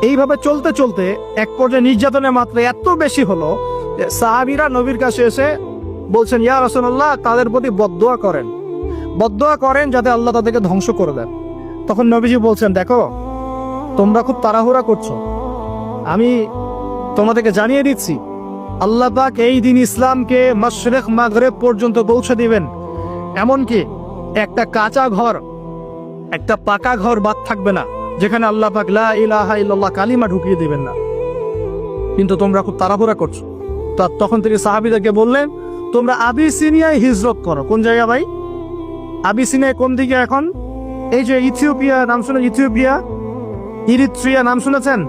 এইভাবে চলতে চলতে এক পর্যায়ে নির্যাতনের মাত্রা এত বেশি হলো যে সাহাবীরা নবীর কাছে এসে বলছেন, ইয়া রাসূলুল্লাহ, তাদের প্রতি বদদোয়া করেন যাতে আল্লাহ তাদেরকে ধ্বংস করে দেন। তখন নবীজি বলছেন, দেখো তোমরা খুব তাড়াহুড়া করছো, আমি তোমাদেরকে জানিয়ে দিচ্ছি আল্লাহ পাক এই দিন ইসলামকে মাশরিক মাগরিব পর্যন্ত পৌঁছে দিবেন। এমনকি একটা কাঁচা ঘর, একটা পাকা ঘর বাদ থাকবে না যেখানে আল্লাহ পাক লা ইলাহা ইল্লাল্লাহ কালিমা ঢুকিয়ে দিবেন না। কিন্তু তোমরা খুব তাড়াহুড়া করছো। তখন থেকে সাহাবীদেরকে বললেন, তোমরা আবিসিনিয়ায় হিজরত করো। কোন জায়গা ভাই? আবিসিনিয়া কোন দিকে এখন? এই যে ইথিওপিয়া নাম শুনে, ইরিত্রিয়া নাম শুনেছেন?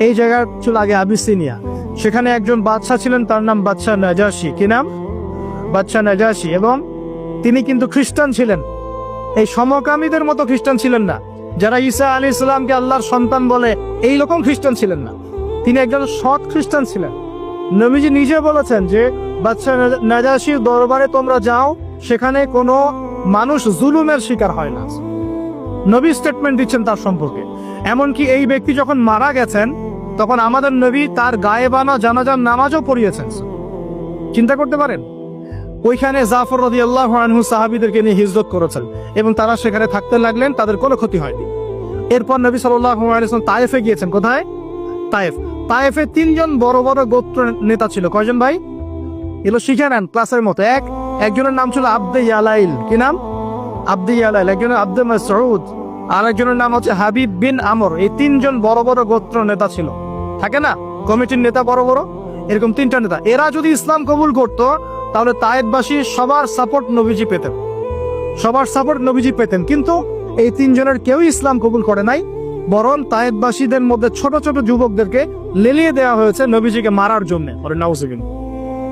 এই জায়গা ছিল আগে আবিসিনিয়া। সেখানে একজন বাদশা ছিলেন, তার নাম বাদশা নাজাশী। কি নাম? বাদশা নাজাশী। এবং তিনি কিন্তু খ্রিস্টান ছিলেন। এই সমকামীদের মতো খ্রিস্টান ছিলেন না, যারা ঈসা আলাইহিস সালামকে আল্লাহর সন্তান বলে এই রকম খ্রিস্টান ছিলেন না। তিনি একজন সৎ খ্রিস্টান ছিলেন। নবীজি নিজে বলেছেন যে বাদশা নাজাশীর দরবারে তোমরা যাও, সেখানে কোনো মানুষ জুলুমের শিকার হয় না। নবী স্টেটমেন্ট দিচ্ছেন তার সম্পর্কে। এমনকি এই ব্যক্তি যখন মারা গেছেন তখন আমাদের নবী তার গায়েবানা জানাজার নামাজও পড়িয়েছেন। চিন্তা করতে পারেন, ওইখানে জাফর রাদিয়াল্লাহু আনহু সাহাবীদেরকে নিয়ে হিজরত করেছেন এবং তারা সেখানে থাকতে লাগলেন, তাদের কোনো ক্ষতি হয়নি। এরপর নবী সাল্লাল্লাহু আলাইহি ওয়াসাল্লাম তায়েফে গিয়েছেন। কোথায়? তায়েফে 3জন বড় বড় গোত্র নেতা ছিল। কয়জন ভাই? এগুলো শিখে নেন ক্লাসের মতো। একজনের নাম ছিল আব্দে ইয়ালাইল। কি নাম? আব্দে ইয়ালাইল। একজনের আব্দে মাসউদ, আর একজনের নাম হচ্ছে হাবিব বিন আমর। এই 3জন বড় বড় গোত্র নেতা ছিল। থাকে না কমিটির নেতা বড় বড়, এরকম 3টা নেতা। এরা যদি ইসলাম কবুল করতো তাহলে তায়েফবাসী সবার সাপোর্ট নবীজি পেতেন। কিন্তু এই 3জনের কেউই ইসলাম কবুল করে নাই, বরং তায়েফবাসীদের মধ্যে ছোট ছোট যুবকদেরকে লেলিয়ে দেওয়া হয়েছে নবীজিকে মারার জন্য।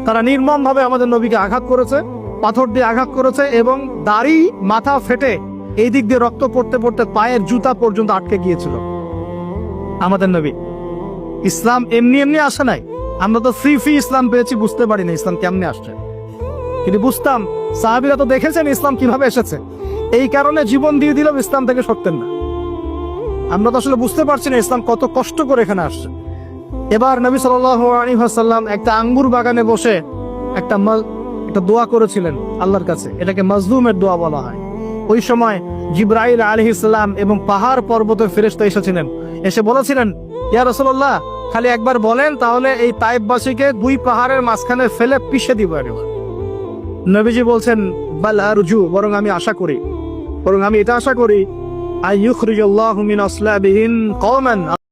তারা নির্মম ভাবে আমাদের নবীকে আঘাত করেছে, পাথর দিয়ে আঘাত করেছে এবং দাড়ি মাথা ফেটে এই দিক দিয়ে রক্ত পড়তে পড়তে পায়ের জুতা পর্যন্ত আটকে গিয়েছিল। আমাদের নবী ইসলাম এমনি আসে নাই। আমরা তো ফ্রি ইসলাম পেয়েছি, বুঝতে পারি না ইসলাম কেমনে আসছে। কিন্তু বুঝতাম, সাহাবীরা তো দেখেছেন ইসলাম কিভাবে এসেছে, এই কারণে জীবন দিয়ে দিলেও ইসলাম থেকে সরতেন না। আমরা তো আসলে বুঝতে পারছি না ইসলাম কত কষ্ট করে এখানে আসছে। এবার নবী সাল্লাল্লাহু আলাইহি ওয়াসাল্লাম একটা আঙ্গুর বাগানে বসে একটা দোয়া করেছিলেন আল্লাহর কাছে। এটাকে মাজলুমের দোয়া বলা হয়। ওই সময় জিবরাইল আলাইহিস সালাম এবং পাহাড় পর্বতের ফেরেশতা এসেছিলেন, এসে বলেছিলেন, ইয়া রাসূলুল্লাহ, খালি একবার বলেন তাহলে এই তায়েফবাসীকে 2 পাহাড়ের মাঝখানে ফেলে পিষে দিব। নবীজি বলছেন, বাল আরজু, বরং আমি এটা আশা করি আইয়ুখরিজাল্লাহু মিন আসলাবিহিম কওমান